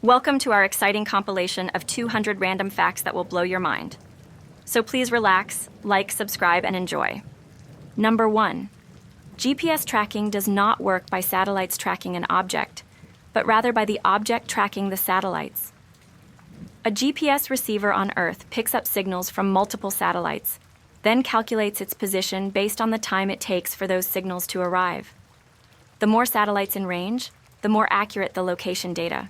Welcome to our exciting compilation of 200 random facts that will blow your mind. So please relax, like, subscribe, and enjoy. Number 1. GPS tracking does not work by satellites tracking an object, but rather by the object tracking the satellites. A GPS receiver on Earth picks up signals from multiple satellites, then calculates its position based on the time it takes for those signals to arrive. The more satellites in range, the more accurate the location data.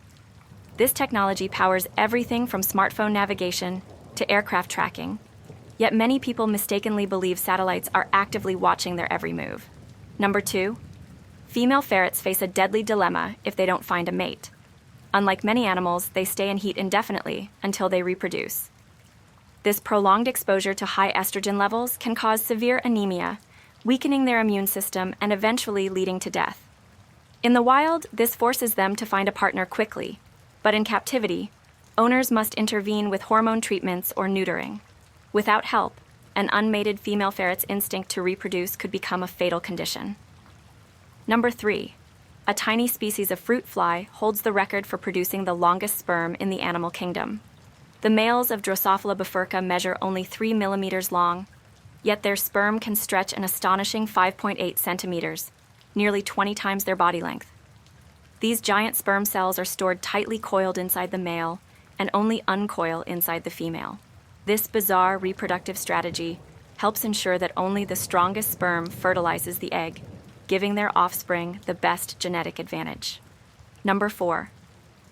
This technology powers everything from smartphone navigation to aircraft tracking, yet many people mistakenly believe satellites are actively watching their every move. Number 2. Female ferrets face a deadly dilemma if they don't find a mate. Unlike many animals, they stay in heat indefinitely until they reproduce. This prolonged exposure to high estrogen levels can cause severe anemia, weakening their immune system and eventually leading to death. In the wild, this forces them to find a partner quickly, but in captivity, owners must intervene with hormone treatments or neutering. Without help, an unmated female ferret's instinct to reproduce could become a fatal condition. Number 3. A tiny species of fruit fly holds the record for producing the longest sperm in the animal kingdom. The males of Drosophila bifurca measure only 3 millimeters long, yet their sperm can stretch an astonishing 5.8 centimeters, nearly 20 times their body length. These giant sperm cells are stored tightly coiled inside the male and only uncoil inside the female. This bizarre reproductive strategy helps ensure that only the strongest sperm fertilizes the egg, giving their offspring the best genetic advantage. Number 4.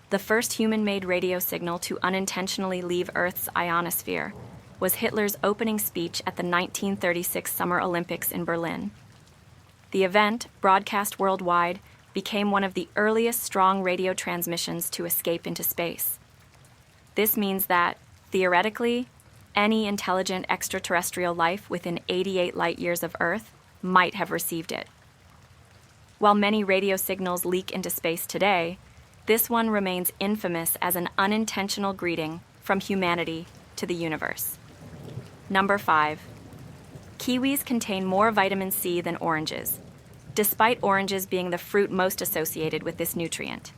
The first human-made radio signal to unintentionally leave Earth's ionosphere was Hitler's opening speech at the 1936 Summer Olympics in Berlin. The event, broadcast worldwide, became one of the earliest strong radio transmissions to escape into space. This means that, theoretically, any intelligent extraterrestrial life within 88 light-years of Earth might have received it. While many radio signals leak into space today, this one remains infamous as an unintentional greeting from humanity to the universe. Number 5. Kiwis contain more vitamin C than oranges, despite oranges being the fruit most associated with this nutrient.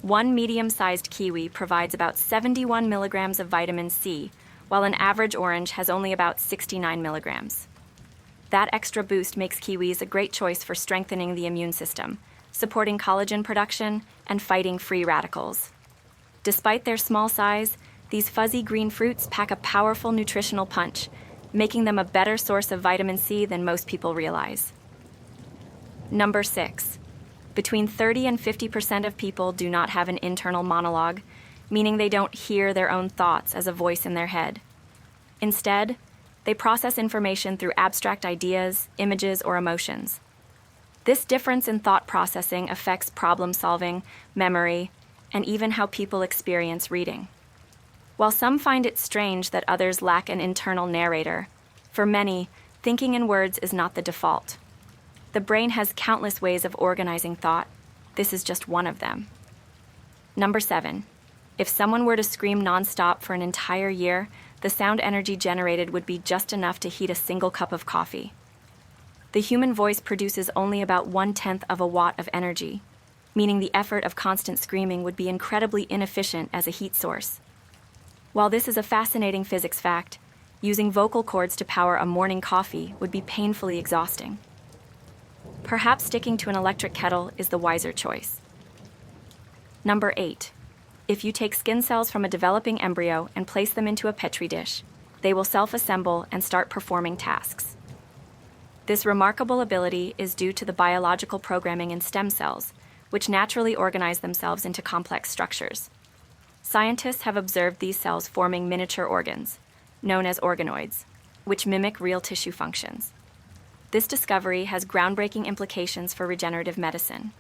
One medium-sized kiwi provides about 71 milligrams of vitamin C, while an average orange has only about 69 milligrams. That extra boost makes kiwis a great choice for strengthening the immune system, supporting collagen production, and fighting free radicals. Despite their small size, these fuzzy green fruits pack a powerful nutritional punch, making them a better source of vitamin C than most people realize. Number 6. Between 30 and 50% of people do not have an internal monologue, meaning they don't hear their own thoughts as a voice in their head. Instead, they process information through abstract ideas, images, or emotions. This difference in thought processing affects problem-solving, memory, and even how people experience reading. While some find it strange that others lack an internal narrator, for many, thinking in words is not the default. The brain has countless ways of organizing thought. This is just one of them. Number 7. If someone were to scream nonstop for an entire year, the sound energy generated would be just enough to heat a single cup of coffee. The human voice produces only about 1/10 of a watt of energy, meaning the effort of constant screaming would be incredibly inefficient as a heat source. While this is a fascinating physics fact, using vocal cords to power a morning coffee would be painfully exhausting. Perhaps sticking to an electric kettle is the wiser choice. Number 8. If you take skin cells from a developing embryo and place them into a petri dish, they will self-assemble and start performing tasks. This remarkable ability is due to the biological programming in stem cells, which naturally organize themselves into complex structures. Scientists have observed these cells forming miniature organs, known as organoids, which mimic real tissue functions. This discovery has groundbreaking implications for regenerative medicine,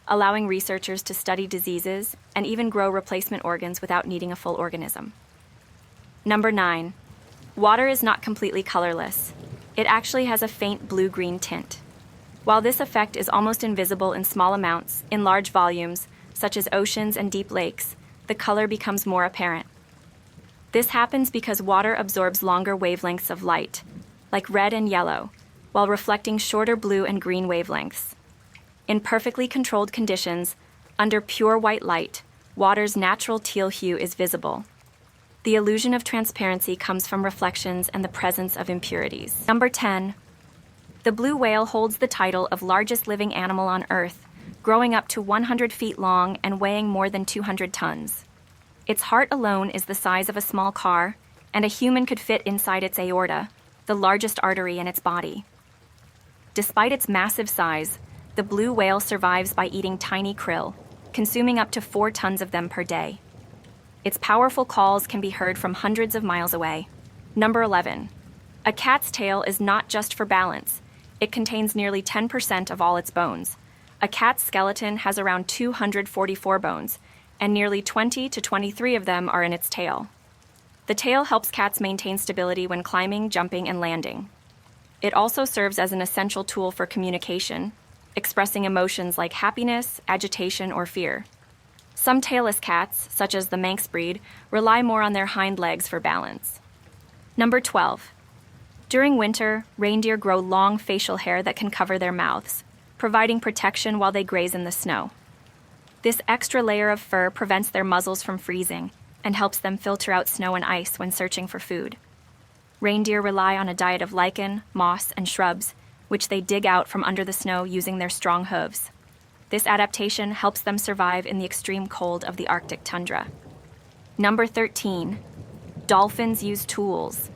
allowing researchers to study diseases and even grow replacement organs without needing a full organism. Number 9. Water is not completely colorless. It actually has a faint blue-green tint. While this effect is almost invisible in small amounts, in large volumes, such as oceans and deep lakes, the color becomes more apparent. This happens because water absorbs longer wavelengths of light, like red and yellow, while reflecting shorter blue and green wavelengths. In perfectly controlled conditions, under pure white light, water's natural teal hue is visible. The illusion of transparency comes from reflections and the presence of impurities. Number 10. The blue whale holds the title of largest living animal on Earth, growing up to 100 feet long and weighing more than 200 tons. Its heart alone is the size of a small car, and a human could fit inside its aorta, the largest artery in its body. Despite its massive size, the blue whale survives by eating tiny krill, consuming up to 4 tons of them per day. Its powerful calls can be heard from hundreds of miles away. Number 11. A cat's tail is not just for balance. It contains nearly 10% of all its bones. A cat's skeleton has around 244 bones, and nearly 20 to 23 of them are in its tail. The tail helps cats maintain stability when climbing, jumping, and landing. It also serves as an essential tool for communication, expressing emotions like happiness, agitation, or fear. Some tailless cats, such as the Manx breed, rely more on their hind legs for balance. Number 12. During winter, reindeer grow long facial hair that can cover their mouths, providing protection while they graze in the snow. This extra layer of fur prevents their muzzles from freezing and helps them filter out snow and ice when searching for food. Reindeer rely on a diet of lichen, moss, and shrubs, which they dig out from under the snow using their strong hooves. This adaptation helps them survive in the extreme cold of the Arctic tundra. Number 13. Dolphins use tools.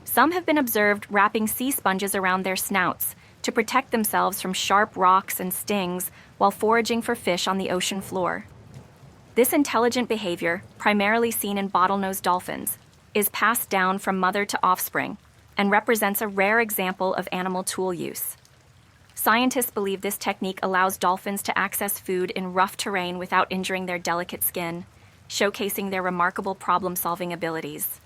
Some have been observed wrapping sea sponges around their snouts to protect themselves from sharp rocks and stings while foraging for fish on the ocean floor. This intelligent behavior, primarily seen in bottlenose dolphins, is passed down from mother to offspring and represents a rare example of animal tool use. Scientists believe this technique allows dolphins to access food in rough terrain without injuring their delicate skin, showcasing their remarkable problem-solving abilities.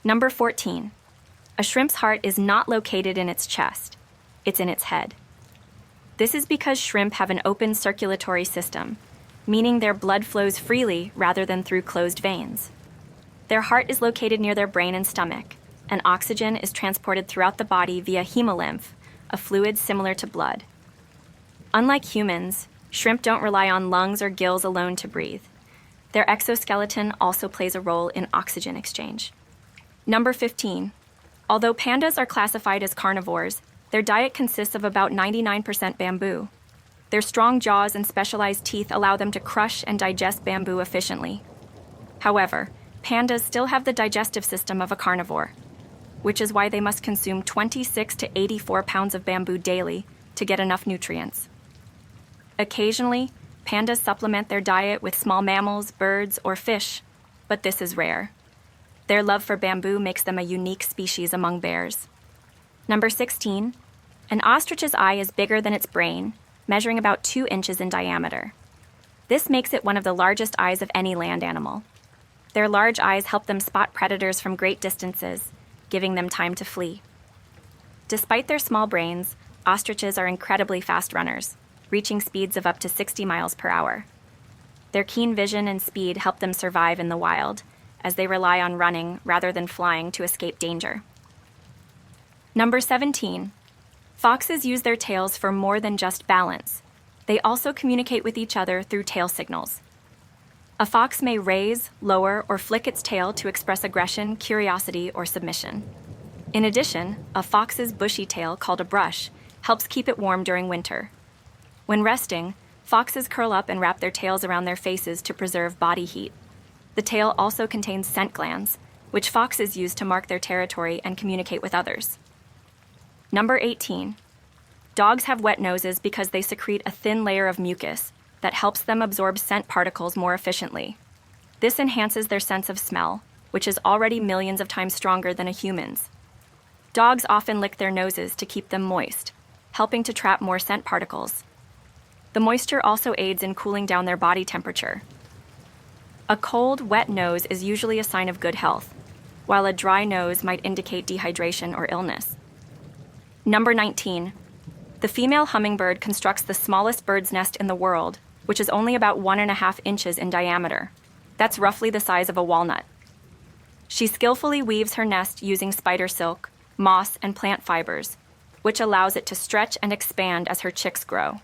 Number 14. A shrimp's heart is not located in its chest. It's in its head. This is because shrimp have an open circulatory system, meaning their blood flows freely rather than through closed veins. Their heart is located near their brain and stomach, and oxygen is transported throughout the body via hemolymph, a fluid similar to blood. Unlike humans, shrimp don't rely on lungs or gills alone to breathe. Their exoskeleton also plays a role in oxygen exchange. Number 15. Although pandas are classified as carnivores, their diet consists of about 99% bamboo. Their strong jaws and specialized teeth allow them to crush and digest bamboo efficiently. However, pandas still have the digestive system of a carnivore, which is why they must consume 26 to 84 pounds of bamboo daily to get enough nutrients. Occasionally, pandas supplement their diet with small mammals, birds, or fish, but this is rare. Their love for bamboo makes them a unique species among bears. Number 16. An ostrich's eye is bigger than its brain, measuring about 2 inches in diameter. This makes it one of the largest eyes of any land animal. Their large eyes help them spot predators from great distances, giving them time to flee. Despite their small brains, ostriches are incredibly fast runners, reaching speeds of up to 60 miles per hour. Their keen vision and speed help them survive in the wild, as they rely on running rather than flying to escape danger. Number 17. Foxes use their tails for more than just balance. They also communicate with each other through tail signals. A fox may raise, lower, or flick its tail to express aggression, curiosity, or submission. In addition, a fox's bushy tail, called a brush, helps keep it warm during winter. When resting, foxes curl up and wrap their tails around their faces to preserve body heat. The tail also contains scent glands, which foxes use to mark their territory and communicate with others. Number 18. Dogs have wet noses because they secrete a thin layer of mucus that helps them absorb scent particles more efficiently. This enhances their sense of smell, which is already millions of times stronger than a human's. Dogs often lick their noses to keep them moist, helping to trap more scent particles. The moisture also aids in cooling down their body temperature. A cold, wet nose is usually a sign of good health, while a dry nose might indicate dehydration or illness. Number 19. The female hummingbird constructs the smallest bird's nest in the world, which is only about 1.5 inches in diameter. That's roughly the size of a walnut. She skillfully weaves her nest using spider silk, moss, and plant fibers, which allows it to stretch and expand as her chicks grow.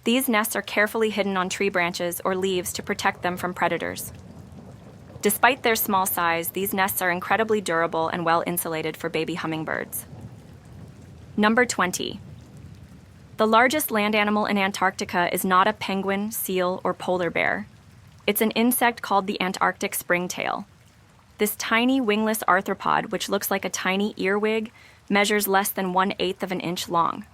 These nests are carefully hidden on tree branches or leaves to protect them from predators. Despite their small size, these nests are incredibly durable and well insulated for baby hummingbirds. Number 20. The largest land animal in Antarctica is not a penguin, seal, or polar bear. It's an insect called the Antarctic springtail. This tiny wingless arthropod, which looks like a tiny earwig, measures less than 1/8 of an inch long.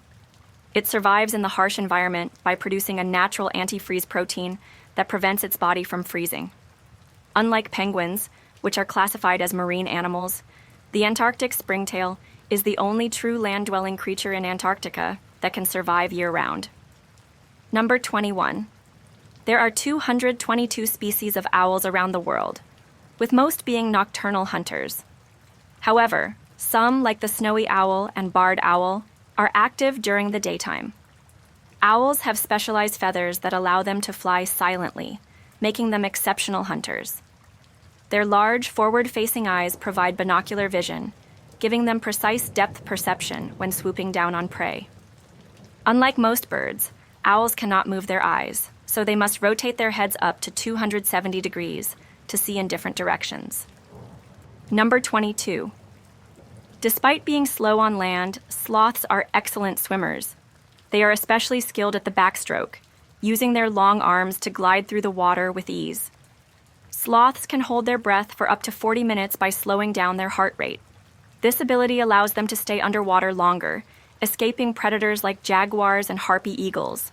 It survives in the harsh environment by producing a natural antifreeze protein that prevents its body from freezing. Unlike penguins, which are classified as marine animals, the Antarctic springtail is the only true land-dwelling creature in Antarctica that can survive year-round. Number 21. There are 222 species of owls around the world, with most being nocturnal hunters. However, some, like the snowy owl and barred owl, are active during the daytime. Owls have specialized feathers that allow them to fly silently, making them exceptional hunters. Their large, forward-facing eyes provide binocular vision, giving them precise depth perception when swooping down on prey. Unlike most birds, owls cannot move their eyes, so they must rotate their heads up to 270 degrees to see in different directions. Number 22. Despite being slow on land, sloths are excellent swimmers. They are especially skilled at the backstroke, using their long arms to glide through the water with ease. Sloths can hold their breath for up to 40 minutes by slowing down their heart rate. This ability allows them to stay underwater longer, escaping predators like jaguars and harpy eagles.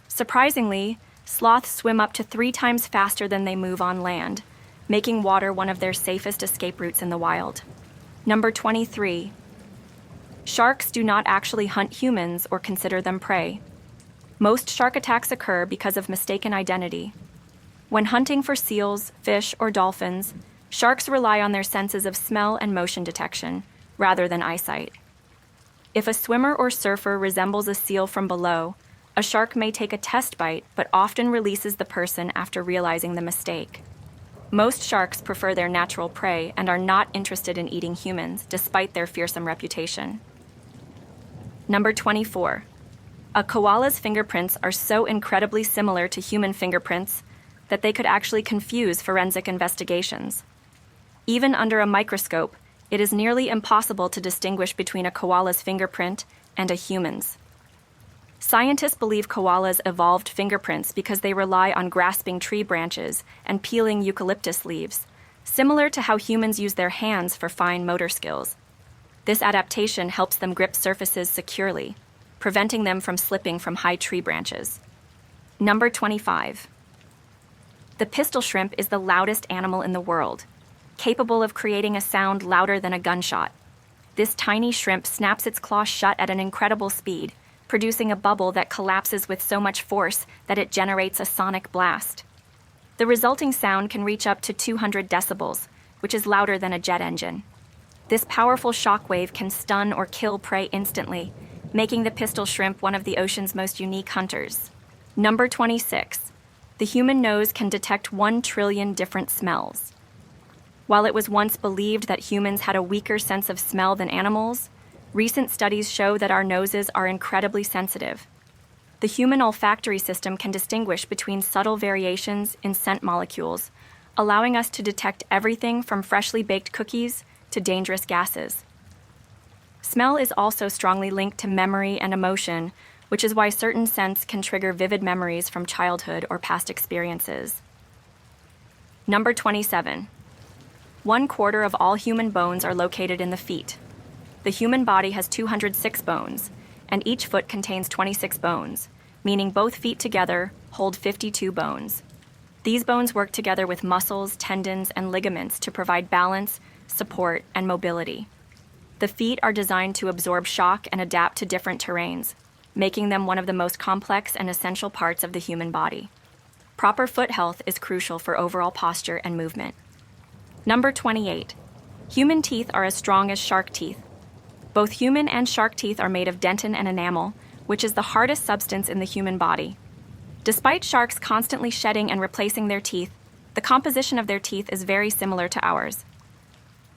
Surprisingly, sloths swim up to 3 times faster than they move on land, making water one of their safest escape routes in the wild. Number 23. Sharks do not actually hunt humans or consider them prey. Most shark attacks occur because of mistaken identity. When hunting for seals, fish, or dolphins, sharks rely on their senses of smell and motion detection, rather than eyesight. If a swimmer or surfer resembles a seal from below, a shark may take a test bite but often releases the person after realizing the mistake. Most sharks prefer their natural prey and are not interested in eating humans, despite their fearsome reputation. Number 24. A koala's fingerprints are so incredibly similar to human fingerprints that they could actually confuse forensic investigations. Even under a microscope, it is nearly impossible to distinguish between a koala's fingerprint and a human's. Scientists believe koalas evolved fingerprints because they rely on grasping tree branches and peeling eucalyptus leaves, similar to how humans use their hands for fine motor skills. This adaptation helps them grip surfaces securely, preventing them from slipping from high tree branches. Number 25. The pistol shrimp is the loudest animal in the world, capable of creating a sound louder than a gunshot. This tiny shrimp snaps its claws shut at an incredible speed, producing a bubble that collapses with so much force that it generates a sonic blast. The resulting sound can reach up to 200 decibels, which is louder than a jet engine. This powerful shockwave can stun or kill prey instantly, making the pistol shrimp one of the ocean's most unique hunters. Number 26. The human nose can detect 1 trillion different smells. While it was once believed that humans had a weaker sense of smell than animals, recent studies show that our noses are incredibly sensitive. The human olfactory system can distinguish between subtle variations in scent molecules, allowing us to detect everything from freshly baked cookies to dangerous gases. Smell is also strongly linked to memory and emotion, which is why certain scents can trigger vivid memories from childhood or past experiences. Number 27. 1/4 of all human bones are located in the feet. The human body has 206 bones, and each foot contains 26 bones, meaning both feet together hold 52 bones. These bones work together with muscles, tendons, and ligaments to provide balance, support, and mobility. The feet are designed to absorb shock and adapt to different terrains, making them one of the most complex and essential parts of the human body. Proper foot health is crucial for overall posture and movement. Number 28. Human teeth are as strong as shark teeth. Both human and shark teeth are made of dentin and enamel, which is the hardest substance in the human body. Despite sharks constantly shedding and replacing their teeth, the composition of their teeth is very similar to ours.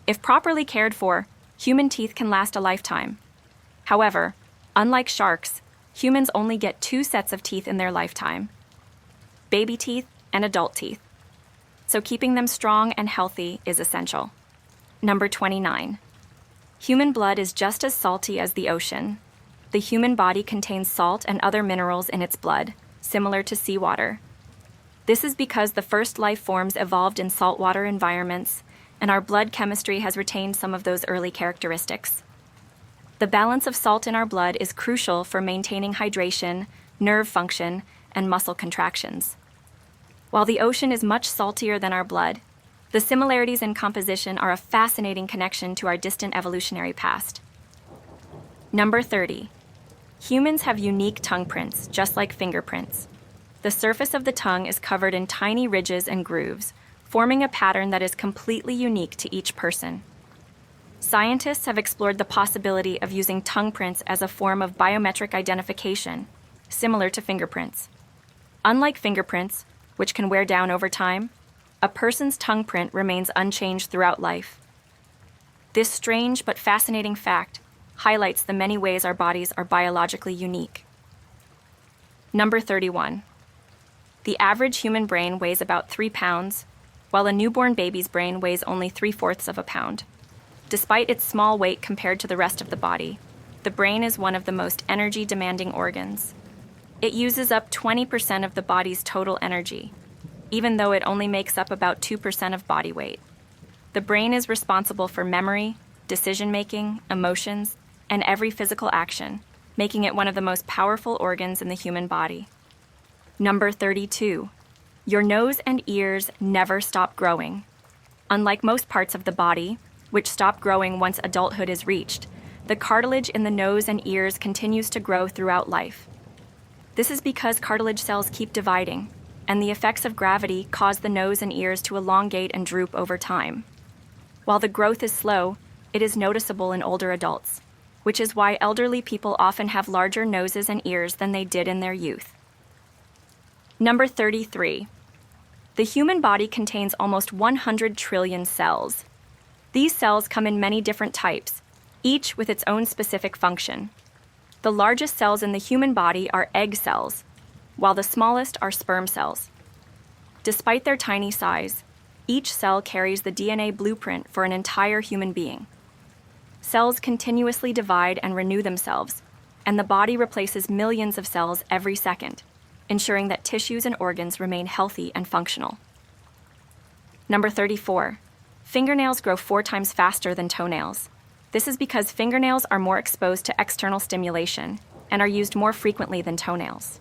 If properly cared for, human teeth can last a lifetime. However, unlike sharks, Humans only get two sets of teeth in their lifetime: baby teeth and adult teeth. So keeping them strong and healthy is essential. Number 29. Human blood is just as salty as the ocean. The human body contains salt and other minerals in its blood, similar to seawater. This is because the first life forms evolved in saltwater environments, and our blood chemistry has retained some of those early characteristics. The balance of salt in our blood is crucial for maintaining hydration, nerve function, and muscle contractions. While the ocean is much saltier than our blood, the similarities in composition are a fascinating connection to our distant evolutionary past. Number 30. Humans have unique tongue prints, just like fingerprints. The surface of the tongue is covered in tiny ridges and grooves, forming a pattern that is completely unique to each person. Scientists have explored the possibility of using tongue prints as a form of biometric identification, similar to fingerprints. Unlike fingerprints, which can wear down over time, a person's tongue print remains unchanged throughout life. This strange but fascinating fact highlights the many ways our bodies are biologically unique. Number 31. The average human brain weighs about 3 pounds, while a newborn baby's brain weighs only 3/4 of a pound. Despite its small weight compared to the rest of the body, the brain is one of the most energy-demanding organs. It uses up 20% of the body's total energy, even though it only makes up about 2% of body weight. The brain is responsible for memory, decision-making, emotions, and every physical action, making it one of the most powerful organs in the human body. Number 32. Your nose and ears never stop growing. Unlike most parts of the body, which stop growing once adulthood is reached, the cartilage in the nose and ears continues to grow throughout life. This is because cartilage cells keep dividing, and the effects of gravity cause the nose and ears to elongate and droop over time. While the growth is slow, it is noticeable in older adults, which is why elderly people often have larger noses and ears than they did in their youth. Number 33. The human body contains almost 100 trillion cells. These cells come in many different types, each with its own specific function. The largest cells in the human body are egg cells, while the smallest are sperm cells. Despite their tiny size, each cell carries the DNA blueprint for an entire human being. Cells continuously divide and renew themselves, and the body replaces millions of cells every second, ensuring that tissues and organs remain healthy and functional. Number 34. Fingernails grow 4 times faster than toenails. This is because fingernails are more exposed to external stimulation and are used more frequently than toenails.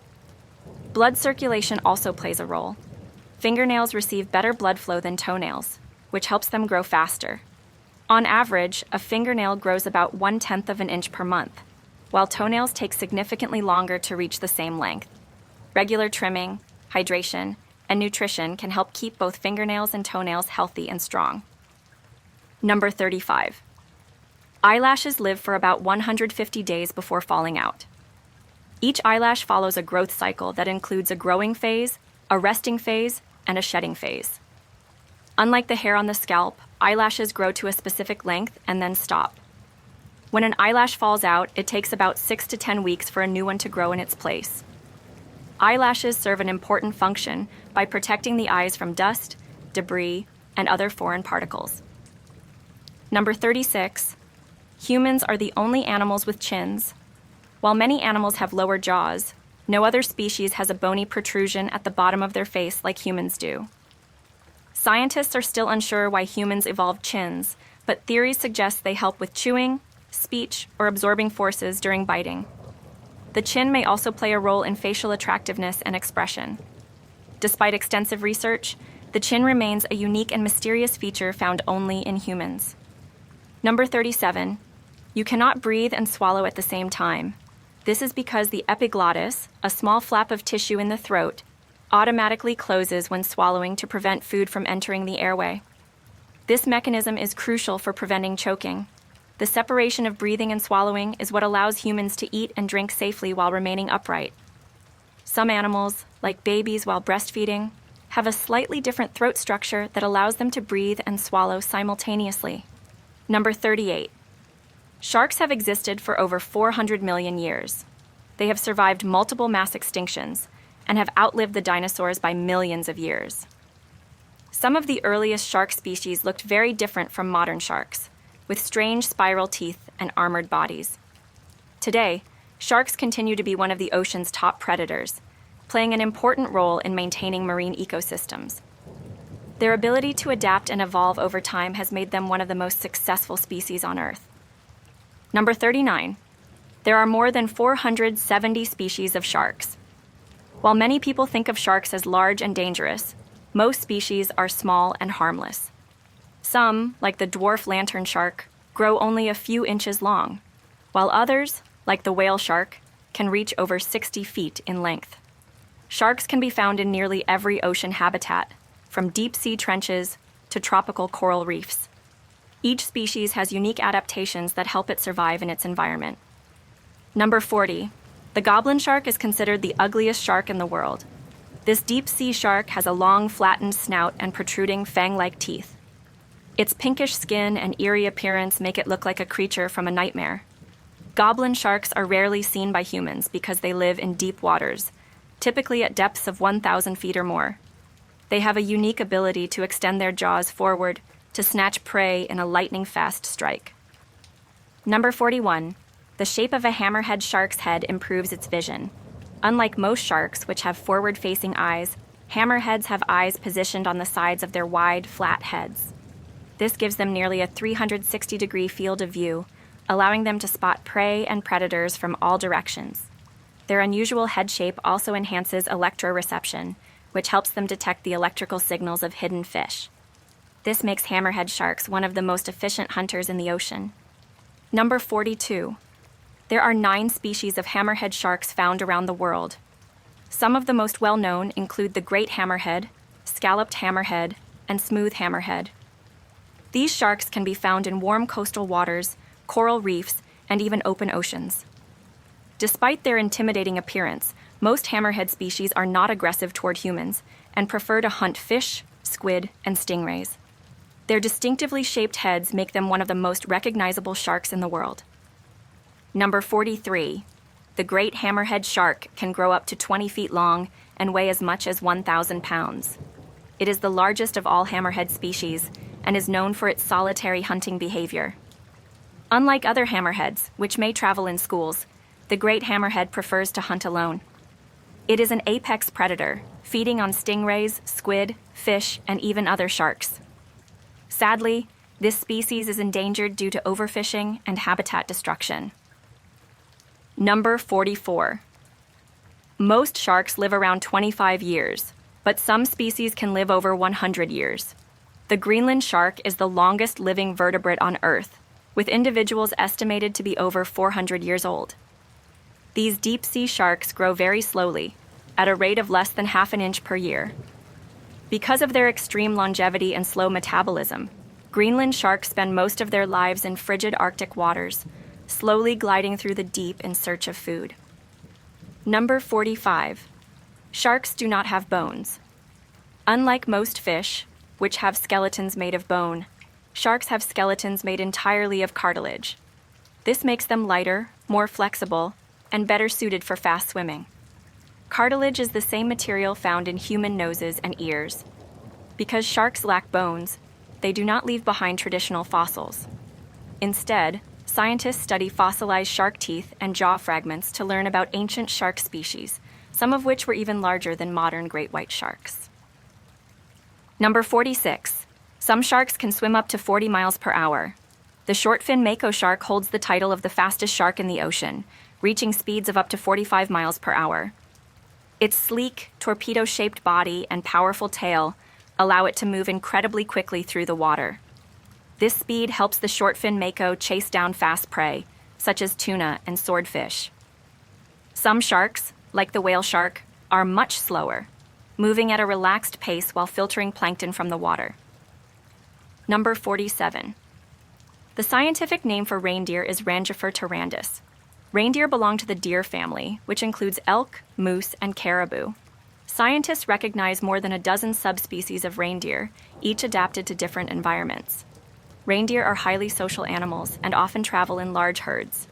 Blood circulation also plays a role. Fingernails receive better blood flow than toenails, which helps them grow faster. On average, a fingernail grows about 1/10 of an inch per month, while toenails take significantly longer to reach the same length. Regular trimming, hydration, and nutrition can help keep both fingernails and toenails healthy and strong. Number 35. Eyelashes live for about 150 days before falling out. Each eyelash follows a growth cycle that includes a growing phase, a resting phase, and a shedding phase. Unlike the hair on the scalp, eyelashes grow to a specific length and then stop. When an eyelash falls out, it takes about 6 to 10 weeks for a new one to grow in its place. Eyelashes serve an important function by protecting the eyes from dust, debris, and other foreign particles. Number 36. Humans are the only animals with chins. While many animals have lower jaws, no other species has a bony protrusion at the bottom of their face like humans do. Scientists are still unsure why humans evolved chins, but theories suggest they help with chewing, speech, or absorbing forces during biting. The chin may also play a role in facial attractiveness and expression. Despite extensive research, the chin remains a unique and mysterious feature found only in humans. Number 37. You cannot breathe and swallow at the same time. This is because the epiglottis, a small flap of tissue in the throat, automatically closes when swallowing to prevent food from entering the airway. This mechanism is crucial for preventing choking. The separation of breathing and swallowing is what allows humans to eat and drink safely while remaining upright. Some animals, like babies while breastfeeding, have a slightly different throat structure that allows them to breathe and swallow simultaneously. Number 38. Sharks have existed for over 400 million years. They have survived multiple mass extinctions and have outlived the dinosaurs by millions of years. Some of the earliest shark species looked very different from modern sharks, with strange spiral teeth and armored bodies. Today, sharks continue to be one of the ocean's top predators, playing an important role in maintaining marine ecosystems. Their ability to adapt and evolve over time has made them one of the most successful species on Earth. Number 39. There are more than 470 species of sharks. While many people think of sharks as large and dangerous, most species are small and harmless. Some, like the dwarf lantern shark, grow only a few inches long, while others, like the whale shark, can reach over 60 feet in length. Sharks can be found in nearly every ocean habitat, from deep-sea trenches to tropical coral reefs. Each species has unique adaptations that help it survive in its environment. Number 40. The goblin shark is considered the ugliest shark in the world. This deep-sea shark has a long, flattened snout and protruding fang-like teeth. Its pinkish skin and eerie appearance make it look like a creature from a nightmare. Goblin sharks are rarely seen by humans because they live in deep waters, typically at depths of 1,000 feet or more. They have a unique ability to extend their jaws forward to snatch prey in a lightning-fast strike. Number 41. The shape of a hammerhead shark's head improves its vision. Unlike most sharks, which have forward-facing eyes, hammerheads have eyes positioned on the sides of their wide, flat heads. This gives them nearly a 360-degree field of view, allowing them to spot prey and predators from all directions. Their unusual head shape also enhances electroreception, which helps them detect the electrical signals of hidden fish. This makes hammerhead sharks one of the most efficient hunters in the ocean. Number 42. There are 9 species of hammerhead sharks found around the world. Some of the most well-known include the great hammerhead, scalloped hammerhead, and smooth hammerhead. These sharks can be found in warm coastal waters, coral reefs, and even open oceans. Despite their intimidating appearance, most hammerhead species are not aggressive toward humans and prefer to hunt fish, squid, and stingrays. Their distinctively shaped heads make them one of the most recognizable sharks in the world. Number 43. The great hammerhead shark can grow up to 20 feet long and weigh as much as 1,000 pounds. It is the largest of all hammerhead species and is known for its solitary hunting behavior. Unlike other hammerheads, which may travel in schools, the great hammerhead prefers to hunt alone. It is an apex predator, feeding on stingrays, squid, fish, and even other sharks. Sadly, this species is endangered due to overfishing and habitat destruction. Number 44. Most sharks live around 25 years, but some species can live over 100 years. The Greenland shark is the longest living vertebrate on Earth, with individuals estimated to be over 400 years old. These deep-sea sharks grow very slowly, at a rate of less than half an inch per year. Because of their extreme longevity and slow metabolism, Greenland sharks spend most of their lives in frigid Arctic waters, slowly gliding through the deep in search of food. Number 45. Sharks do not have bones. Unlike most fish, which have skeletons made of bone, sharks have skeletons made entirely of cartilage. This makes them lighter, more flexible, and better suited for fast swimming. Cartilage is the same material found in human noses and ears. Because sharks lack bones, they do not leave behind traditional fossils. Instead, scientists study fossilized shark teeth and jaw fragments to learn about ancient shark species, some of which were even larger than modern great white sharks. Number 46. Some sharks can swim up to 40 miles per hour. The short-fin mako shark holds the title of the fastest shark in the ocean, reaching speeds of up to 45 miles per hour. Its sleek, torpedo-shaped body and powerful tail allow it to move incredibly quickly through the water. This speed helps the short-fin mako chase down fast prey, such as tuna and swordfish. Some sharks, like the whale shark, are much slower, moving at a relaxed pace while filtering plankton from the water. Number 47. The scientific name for reindeer is Rangifer tarandus. Reindeer belong to the deer family, which includes elk, moose, and caribou. Scientists recognize more than a dozen subspecies of reindeer, each adapted to different environments. Reindeer are highly social animals and often travel in large herds.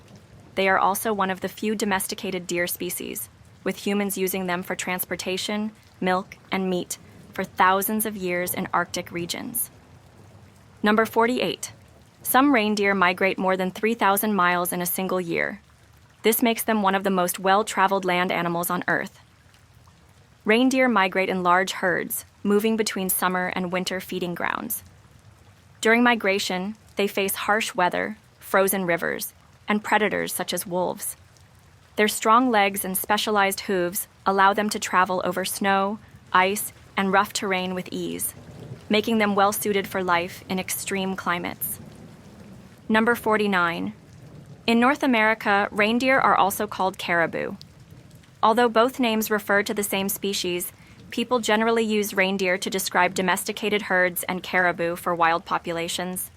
they are also one of the few domesticated deer species, with humans using them for transportation, milk, and meat for thousands of years in Arctic regions. Number 48. Some reindeer migrate more than 3,000 miles in a single year. This makes them one of the most well-traveled land animals on Earth. Reindeer migrate in large herds, moving between summer and winter feeding grounds. During migration, they face harsh weather, frozen rivers, and predators such as wolves. Their strong legs and specialized hooves allow them to travel over snow, ice, and rough terrain with ease, making them well-suited for life in extreme climates. Number 49. In North America, reindeer are also called caribou. Although both names refer to the same species, people generally use reindeer to describe domesticated herds and caribou for wild populations.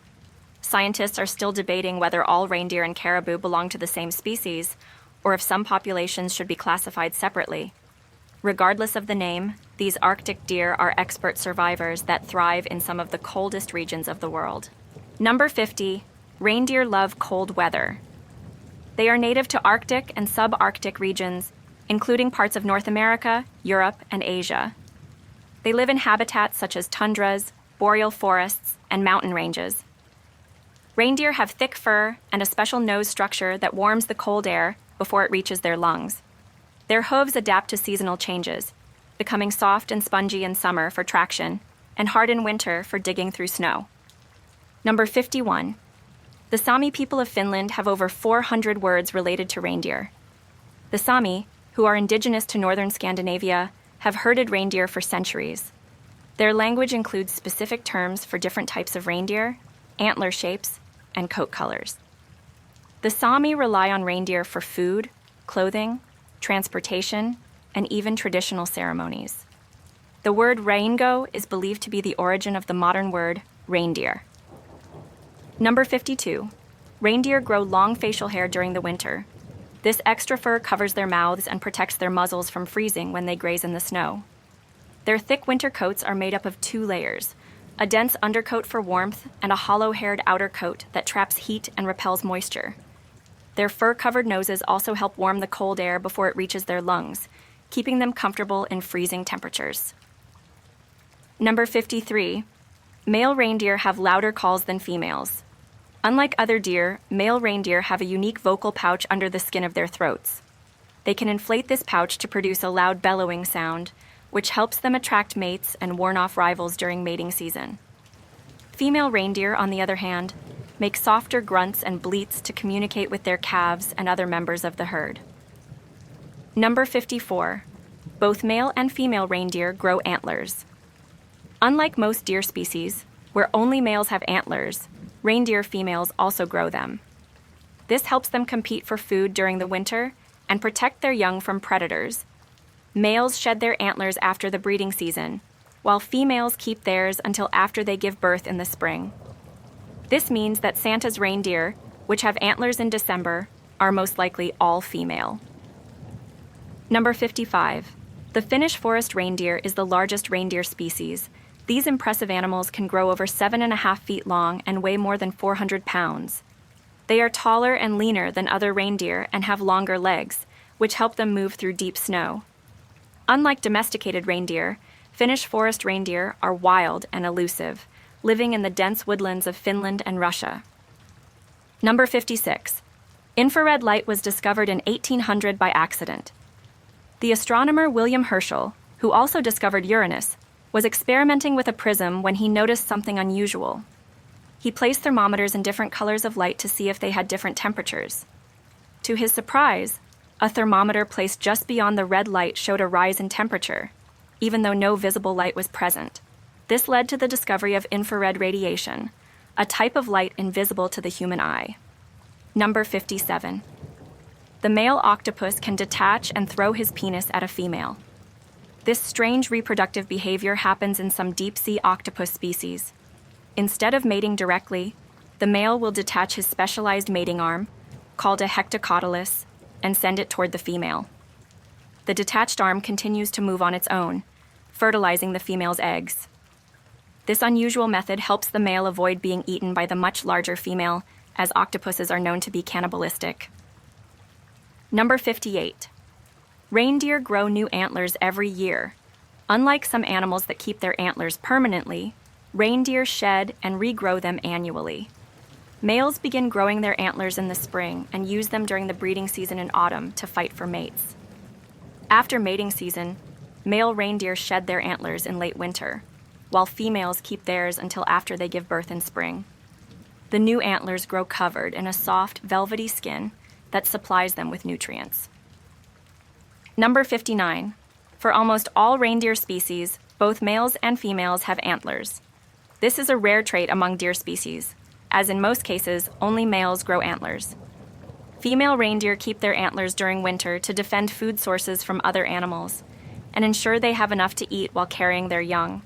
Scientists are still debating whether all reindeer and caribou belong to the same species, or if some populations should be classified separately. Regardless of the name, these Arctic deer are expert survivors that thrive in some of the coldest regions of the world. Number 50. Reindeer love cold weather. They are native to Arctic and subarctic regions, including parts of North America, Europe, and Asia. They live in habitats such as tundras, boreal forests, and mountain ranges. Reindeer have thick fur and a special nose structure that warms the cold air before it reaches their lungs. Their hooves adapt to seasonal changes, becoming soft and spongy in summer for traction and hard in winter for digging through snow. Number 51. The Sami people of Finland have over 400 words related to reindeer. The Sami, who are indigenous to northern Scandinavia, have herded reindeer for centuries. Their language includes specific terms for different types of reindeer, antler shapes, and coat colors. The Sami rely on reindeer for food, clothing, transportation, and even traditional ceremonies. The word reingo is believed to be the origin of the modern word reindeer. Number 52. Reindeer grow long facial hair during the winter. This extra fur covers their mouths and protects their muzzles from freezing when they graze in the snow. Their thick winter coats are made up of 2 layers, a dense undercoat for warmth and a hollow-haired outer coat that traps heat and repels moisture. Their fur-covered noses also help warm the cold air before it reaches their lungs, keeping them comfortable in freezing temperatures. Number 53. Male reindeer have louder calls than females. Unlike other deer, male reindeer have a unique vocal pouch under the skin of their throats. They can inflate this pouch to produce a loud bellowing sound, which helps them attract mates and warn off rivals during mating season. Female reindeer, on the other hand, make softer grunts and bleats to communicate with their calves and other members of the herd. Number 54. Both male and female reindeer grow antlers. Unlike most deer species, where only males have antlers, reindeer females also grow them. This helps them compete for food during the winter and protect their young from predators. Males shed their antlers after the breeding season, while females keep theirs until after they give birth in the spring. This means that Santa's reindeer, which have antlers in December, are most likely all female. Number 55. The Finnish forest reindeer is the largest reindeer species. These impressive animals can grow over 7.5 feet long and weigh more than 400 pounds. They are taller and leaner than other reindeer and have longer legs, which help them move through deep snow. Unlike domesticated reindeer, Finnish forest reindeer are wild and elusive, living in the dense woodlands of Finland and Russia. Number 56. Infrared light was discovered in 1800 by accident. The astronomer William Herschel, who also discovered Uranus, was experimenting with a prism when he noticed something unusual. He placed thermometers in different colors of light to see if they had different temperatures. To his surprise, a thermometer placed just beyond the red light showed a rise in temperature, even though no visible light was present. This led to the discovery of infrared radiation, a type of light invisible to the human eye. Number 57. The male octopus can detach and throw his penis at a female. This strange reproductive behavior happens in some deep-sea octopus species. Instead of mating directly, the male will detach his specialized mating arm, called a hectocotylus, and send it toward the female. The detached arm continues to move on its own, fertilizing the female's eggs. This unusual method helps the male avoid being eaten by the much larger female, as octopuses are known to be cannibalistic. Number 58. Reindeer grow new antlers every year. Unlike some animals that keep their antlers permanently, reindeer shed and regrow them annually. Males begin growing their antlers in the spring and use them during the breeding season in autumn to fight for mates. After mating season, male reindeer shed their antlers in late winter, while females keep theirs until after they give birth in spring. The new antlers grow covered in a soft, velvety skin that supplies them with nutrients. Number 59. For almost all reindeer species, both males and females have antlers. This is a rare trait among deer species, as in most cases, only males grow antlers. Female reindeer keep their antlers during winter to defend food sources from other animals and ensure they have enough to eat while carrying their young.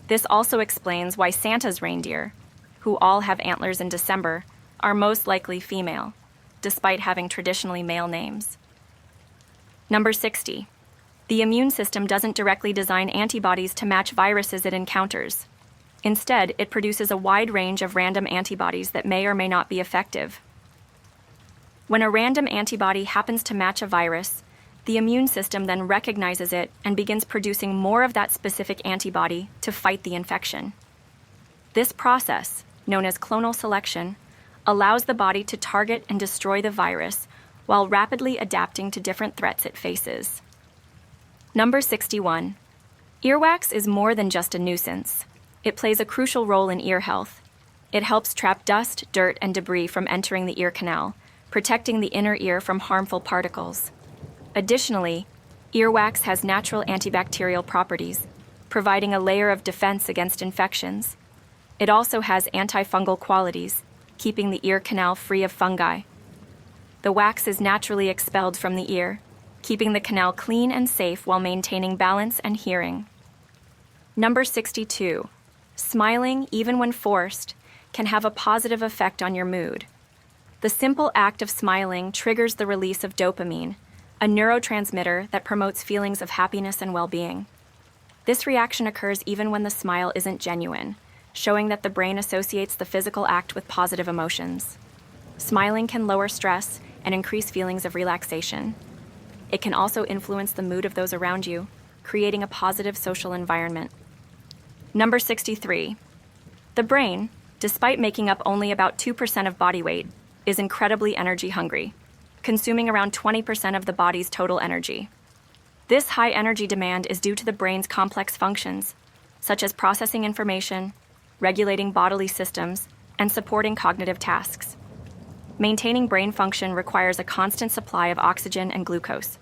This also explains why Santa's reindeer, who all have antlers in December, are most likely female, despite having traditionally male names. Number 60. The immune system doesn't directly design antibodies to match viruses it encounters. Instead, it produces a wide range of random antibodies that may or may not be effective. When a random antibody happens to match a virus, the immune system then recognizes it and begins producing more of that specific antibody to fight the infection. This process, known as clonal selection, allows the body to target and destroy the virus while rapidly adapting to different threats it faces. Number 61. Earwax is more than just a nuisance. It plays a crucial role in ear health. It helps trap dust, dirt, and debris from entering the ear canal, protecting the inner ear from harmful particles. Additionally, earwax has natural antibacterial properties, providing a layer of defense against infections. It also has antifungal qualities, keeping the ear canal free of fungi. The wax is naturally expelled from the ear, keeping the canal clean and safe while maintaining balance and hearing. Number 62. Smiling, even when forced, can have a positive effect on your mood. The simple act of smiling triggers the release of dopamine, a neurotransmitter that promotes feelings of happiness and well-being. This reaction occurs even when the smile isn't genuine, showing that the brain associates the physical act with positive emotions. Smiling can lower stress and increase feelings of relaxation. It can also influence the mood of those around you, creating a positive social environment. Number 63. The brain, despite making up only about 2% of body weight, is incredibly energy hungry, consuming around 20% of the body's total energy. This high energy demand is due to the brain's complex functions, such as processing information, regulating bodily systems, and supporting cognitive tasks. Maintaining brain function requires a constant supply of oxygen and glucose.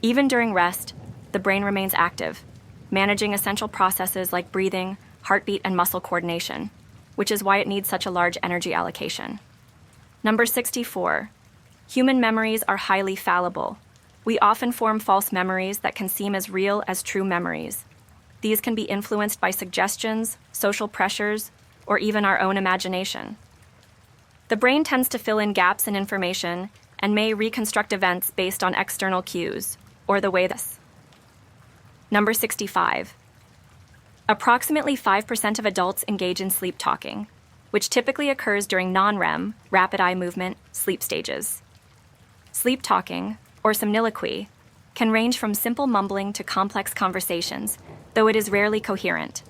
Even during rest, the brain remains active, managing essential processes like breathing, heartbeat, and muscle coordination, which is why it needs such a large energy allocation. Number 64. Human memories are highly fallible. We often form false memories that can seem as real as true memories. These can be influenced by suggestions, social pressures, or even our own imagination. The brain tends to fill in gaps in information and may reconstruct events based on external cues, or the way this. Number 65. Approximately 5% of adults engage in sleep talking, which typically occurs during non-REM, rapid eye movement, sleep stages. Sleep talking, or somniloquy, can range from simple mumbling to complex conversations, though it is rarely coherent.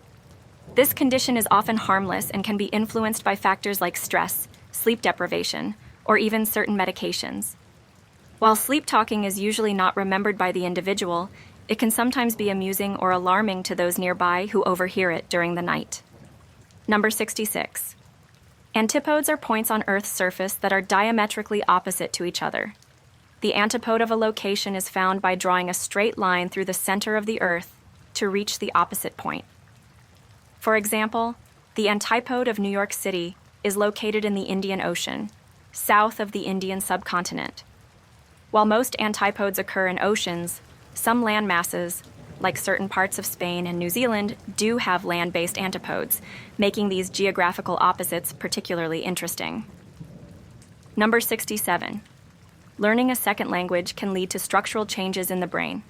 This condition is often harmless and can be influenced by factors like stress, sleep deprivation, or even certain medications. While sleep talking is usually not remembered by the individual, it can sometimes be amusing or alarming to those nearby who overhear it during the night. Number 66. Antipodes are points on Earth's surface that are diametrically opposite to each other. The antipode of a location is found by drawing a straight line through the center of the Earth to reach the opposite point. For example, the antipode of New York City is located in the Indian Ocean, south of the Indian subcontinent. While most antipodes occur in oceans, some land masses, like certain parts of Spain and New Zealand, do have land-based antipodes, making these geographical opposites particularly interesting. Number 67. Learning a second language can lead to structural changes in the brain,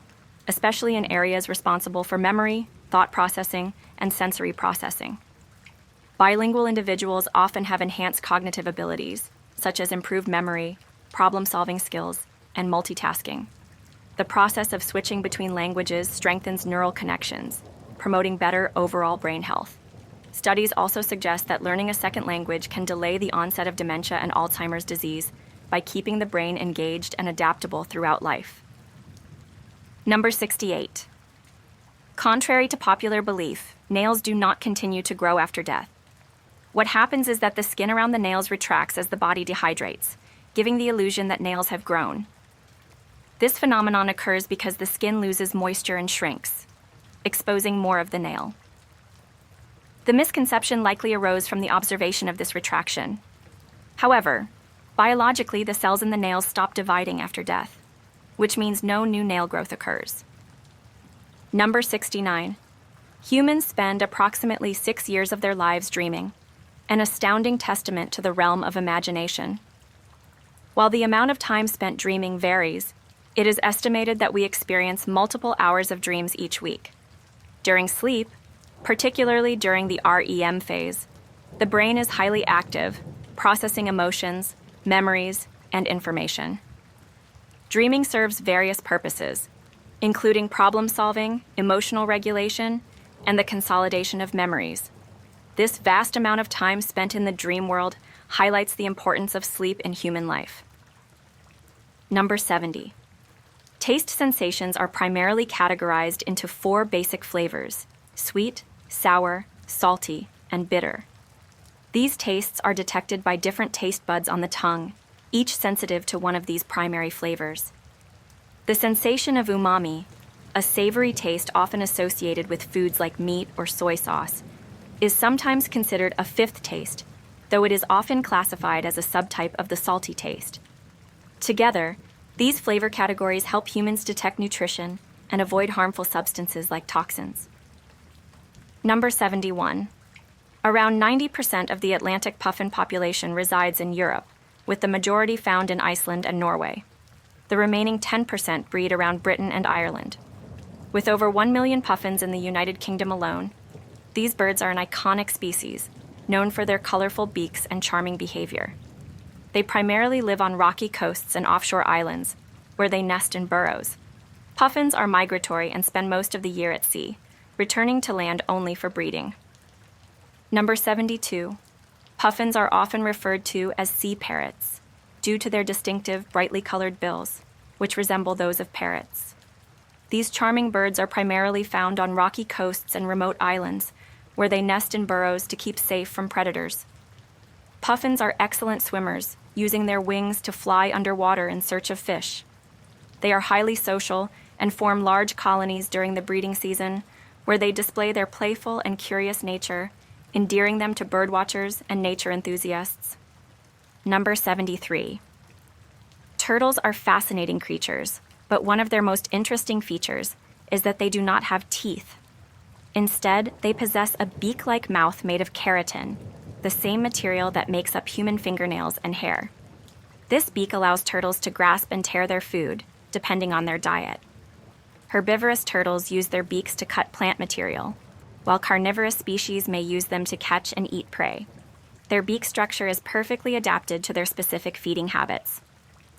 especially in areas responsible for memory, thought processing, and sensory processing. Bilingual individuals often have enhanced cognitive abilities, such as improved memory, problem-solving skills, and multitasking. The process of switching between languages strengthens neural connections, promoting better overall brain health. Studies also suggest that learning a second language can delay the onset of dementia and Alzheimer's disease by keeping the brain engaged and adaptable throughout life. Number 68. Contrary to popular belief, nails do not continue to grow after death. What happens is that the skin around the nails retracts as the body dehydrates, giving the illusion that nails have grown. This phenomenon occurs because the skin loses moisture and shrinks, exposing more of the nail. The misconception likely arose from the observation of this retraction. However, biologically, the cells in the nails stop dividing after death, which means no new nail growth occurs. Number 69. Humans spend approximately 6 years of their lives dreaming, an astounding testament to the realm of imagination. While the amount of time spent dreaming varies, it is estimated that we experience multiple hours of dreams each week. During sleep, particularly during the REM phase, the brain is highly active, processing emotions, memories, and information. Dreaming serves various purposes, including problem solving, emotional regulation, and the consolidation of memories. This vast amount of time spent in the dream world highlights the importance of sleep in human life. Number 70. Taste sensations are primarily categorized into 4 basic flavors: sweet, sour, salty, and bitter. These tastes are detected by different taste buds on the tongue, each sensitive to one of these primary flavors. The sensation of umami, a savory taste often associated with foods like meat or soy sauce, is sometimes considered a 5th taste, though it is often classified as a subtype of the salty taste. Together, these flavor categories help humans detect nutrition and avoid harmful substances like toxins. Number 71. Around 90% of the Atlantic puffin population resides in Europe, with the majority found in Iceland and Norway. The remaining 10% breed around Britain and Ireland. With over 1 million puffins in the United Kingdom alone, these birds are an iconic species, known for their colorful beaks and charming behavior. They primarily live on rocky coasts and offshore islands, where they nest in burrows. Puffins are migratory and spend most of the year at sea, returning to land only for breeding. Number 72. Puffins are often referred to as sea parrots, due to their distinctive, brightly colored bills, which resemble those of parrots. These charming birds are primarily found on rocky coasts and remote islands, where they nest in burrows to keep safe from predators. Puffins are excellent swimmers, using their wings to fly underwater in search of fish. They are highly social and form large colonies during the breeding season, where they display their playful and curious nature, endearing them to birdwatchers and nature enthusiasts. Number 73. Turtles are fascinating creatures, but one of their most interesting features is that they do not have teeth. Instead, they possess a beak-like mouth made of keratin, the same material that makes up human fingernails and hair. This beak allows turtles to grasp and tear their food, depending on their diet. Herbivorous turtles use their beaks to cut plant material, while carnivorous species may use them to catch and eat prey. Their beak structure is perfectly adapted to their specific feeding habits.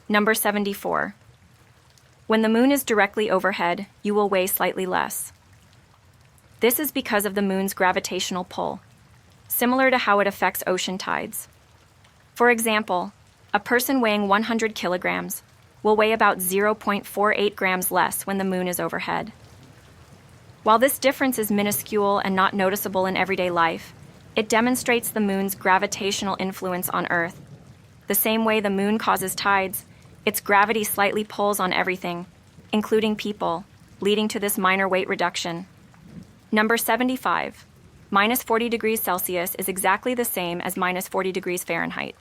Number 74. When the moon is directly overhead, you will weigh slightly less. This is because of the moon's gravitational pull, similar to how it affects ocean tides. For example, a person weighing 100 kilograms will weigh about 0.48 grams less when the moon is overhead. While this difference is minuscule and not noticeable in everyday life, it demonstrates the moon's gravitational influence on Earth. The same way the moon causes tides, its gravity slightly pulls on everything, including people, leading to this minor weight reduction. Number 75. Minus 40 degrees Celsius is exactly the same as minus 40 degrees Fahrenheit.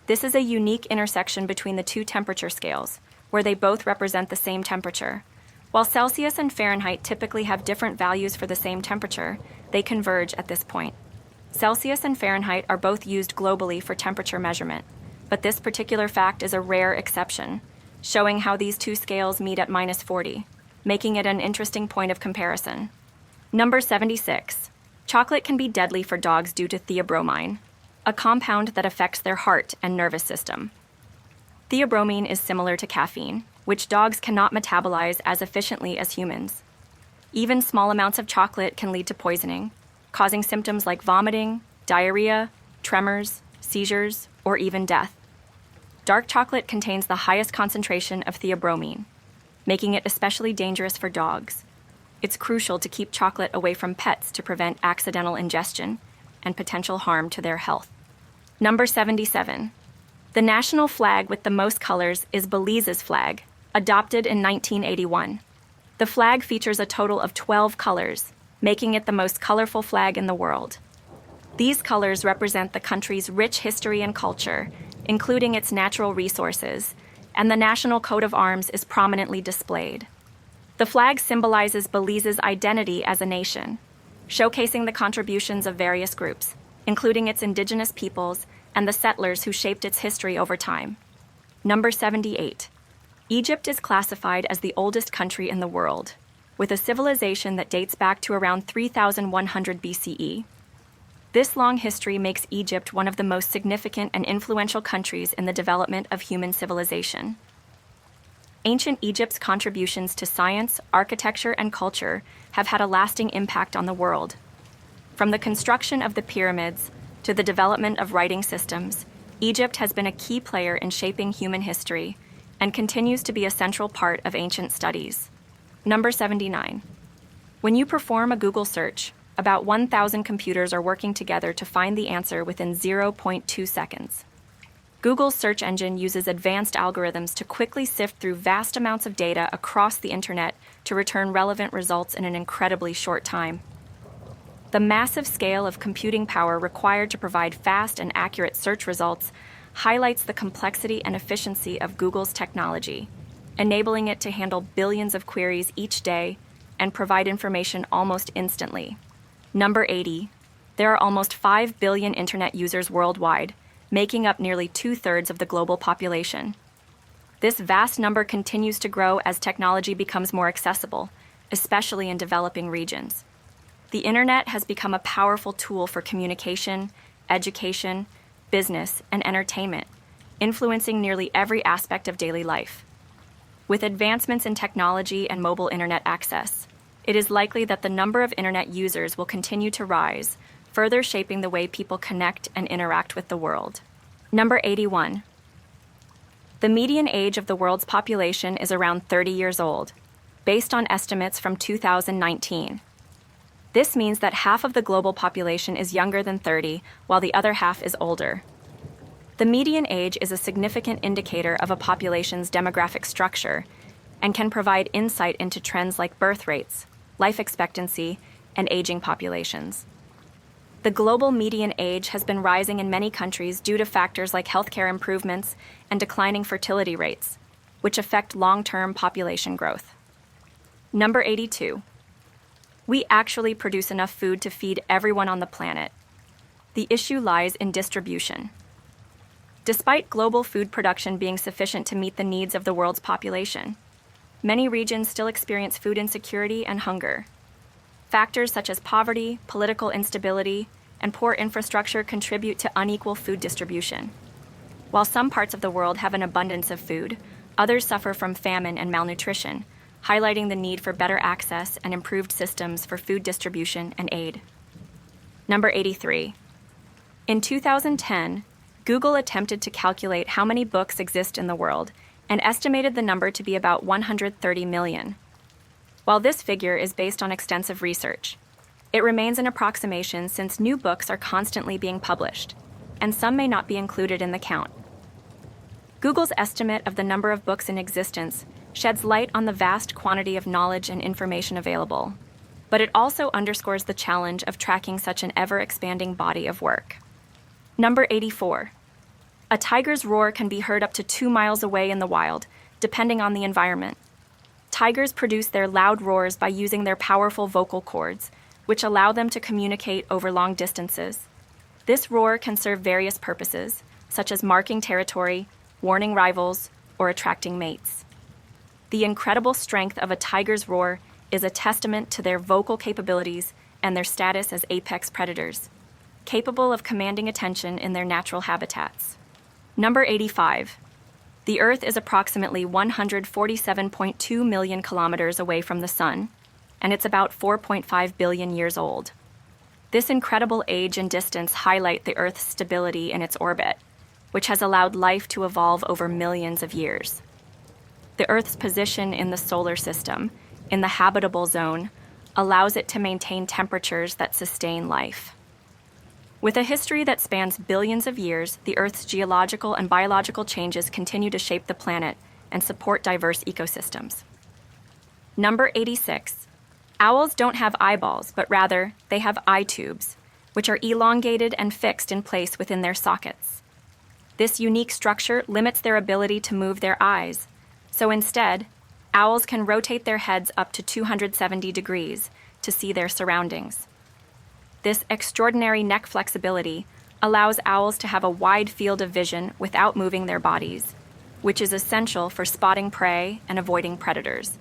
This is a unique intersection between the two temperature scales, where they both represent the same temperature. While Celsius and Fahrenheit typically have different values for the same temperature, they converge at this point. Celsius and Fahrenheit are both used globally for temperature measurement, but this particular fact is a rare exception, showing how these two scales meet at minus 40, making it an interesting point of comparison. Number 76. Chocolate can be deadly for dogs due to theobromine, a compound that affects their heart and nervous system. Theobromine is similar to caffeine, which dogs cannot metabolize as efficiently as humans. Even small amounts of chocolate can lead to poisoning, causing symptoms like vomiting, diarrhea, tremors, seizures, or even death. Dark chocolate contains the highest concentration of theobromine, making it especially dangerous for dogs. It's crucial to keep chocolate away from pets to prevent accidental ingestion and potential harm to their health. Number 77. The national flag with the most colors is Belize's flag, adopted in 1981. The flag features a total of 12 colors, making it the most colorful flag in the world. These colors represent the country's rich history and culture, including its natural resources, and the national coat of arms is prominently displayed. The flag symbolizes Belize's identity as a nation, showcasing the contributions of various groups, including its indigenous peoples and the settlers who shaped its history over time. Number 78. Egypt is classified as the oldest country in the world, with a civilization that dates back to around 3100 BCE. This long history makes Egypt one of the most significant and influential countries in the development of human civilization. Ancient Egypt's contributions to science, architecture, and culture have had a lasting impact on the world. From the construction of the pyramids to the development of writing systems, Egypt has been a key player in shaping human history and continues to be a central part of ancient studies. Number 79. When you perform a Google search, about 1,000 computers are working together to find the answer within 0.2 seconds. Google's search engine uses advanced algorithms to quickly sift through vast amounts of data across the internet to return relevant results in an incredibly short time. The massive scale of computing power required to provide fast and accurate search results highlights the complexity and efficiency of Google's technology, enabling it to handle billions of queries each day and provide information almost instantly. Number 80. There are almost 5 billion internet users worldwide, making up nearly 2/3 of the global population. This vast number continues to grow as technology becomes more accessible, especially in developing regions. The internet has become a powerful tool for communication, education, business, and entertainment, influencing nearly every aspect of daily life. With advancements in technology and mobile internet access, it is likely that the number of internet users will continue to rise, further shaping the way people connect and interact with the world. Number 81. The median age of the world's population is around 30 years old, based on estimates from 2019. This means that half of the global population is younger than 30, while the other half is older. The median age is a significant indicator of a population's demographic structure and can provide insight into trends like birth rates, life expectancy, and aging populations. The global median age has been rising in many countries due to factors like healthcare improvements and declining fertility rates, which affect long-term population growth. Number 82. We actually produce enough food to feed everyone on the planet. The issue lies in distribution. Despite global food production being sufficient to meet the needs of the world's population, many regions still experience food insecurity and hunger. Factors such as poverty, political instability, and poor infrastructure contribute to unequal food distribution. While some parts of the world have an abundance of food, others suffer from famine and malnutrition, highlighting the need for better access and improved systems for food distribution and aid. Number 83. In 2010, Google attempted to calculate how many books exist in the world and estimated the number to be about 130 million. While this figure is based on extensive research, it remains an approximation since new books are constantly being published, and some may not be included in the count. Google's estimate of the number of books in existence sheds light on the vast quantity of knowledge and information available, but it also underscores the challenge of tracking such an ever-expanding body of work. Number 84. A tiger's roar can be heard up to 2 miles away in the wild, depending on the environment. Tigers produce their loud roars by using their powerful vocal cords, which allow them to communicate over long distances. This roar can serve various purposes, such as marking territory, warning rivals, or attracting mates. The incredible strength of a tiger's roar is a testament to their vocal capabilities and their status as apex predators, capable of commanding attention in their natural habitats. Number 85. The Earth is approximately 147.2 million kilometers away from the Sun, and it's about 4.5 billion years old. This incredible age and distance highlight the Earth's stability in its orbit, which has allowed life to evolve over millions of years. The Earth's position in the solar system, in the habitable zone, allows it to maintain temperatures that sustain life. With a history that spans billions of years, the Earth's geological and biological changes continue to shape the planet and support diverse ecosystems. Number 86. Owls don't have eyeballs, but rather, they have eye tubes, which are elongated and fixed in place within their sockets. This unique structure limits their ability to move their eyes, so instead, owls can rotate their heads up to 270 degrees to see their surroundings. This extraordinary neck flexibility allows owls to have a wide field of vision without moving their bodies, which is essential for spotting prey and avoiding predators.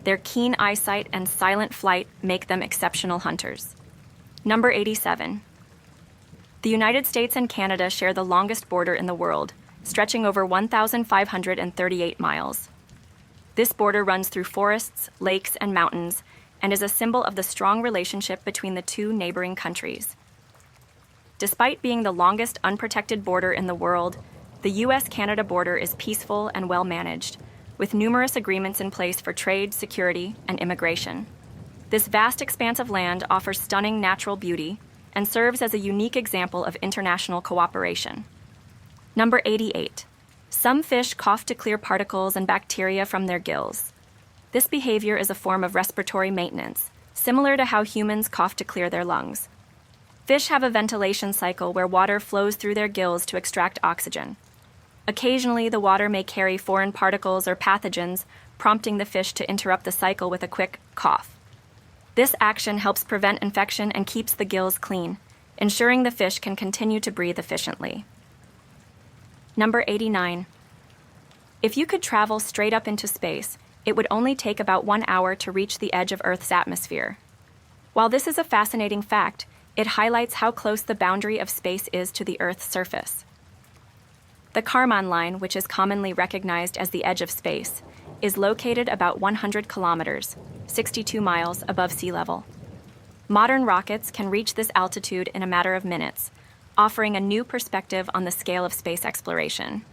Their keen eyesight and silent flight make them exceptional hunters. Number 87. The United States and Canada share the longest border in the world, stretching over 1,538 miles. This border runs through forests, lakes, and mountains, and is a symbol of the strong relationship between the two neighboring countries. Despite being the longest unprotected border in the world, the US-Canada border is peaceful and well-managed, with numerous agreements in place for trade, security, and immigration. This vast expanse of land offers stunning natural beauty and serves as a unique example of international cooperation. Number 88. Some fish cough to clear particles and bacteria from their gills. This behavior is a form of respiratory maintenance, similar to how humans cough to clear their lungs. Fish have a ventilation cycle where water flows through their gills to extract oxygen. Occasionally, the water may carry foreign particles or pathogens, prompting the fish to interrupt the cycle with a quick cough. This action helps prevent infection and keeps the gills clean, ensuring the fish can continue to breathe efficiently. Number 89. If you could travel straight up into space, it would only take about 1 hour to reach the edge of Earth's atmosphere. While this is a fascinating fact, it highlights how close the boundary of space is to the Earth's surface. The Kármán line, which is commonly recognized as the edge of space, is located about 100 kilometers, 62 miles above sea level. Modern rockets can reach this altitude in a matter of minutes, offering a new perspective on the scale of space exploration.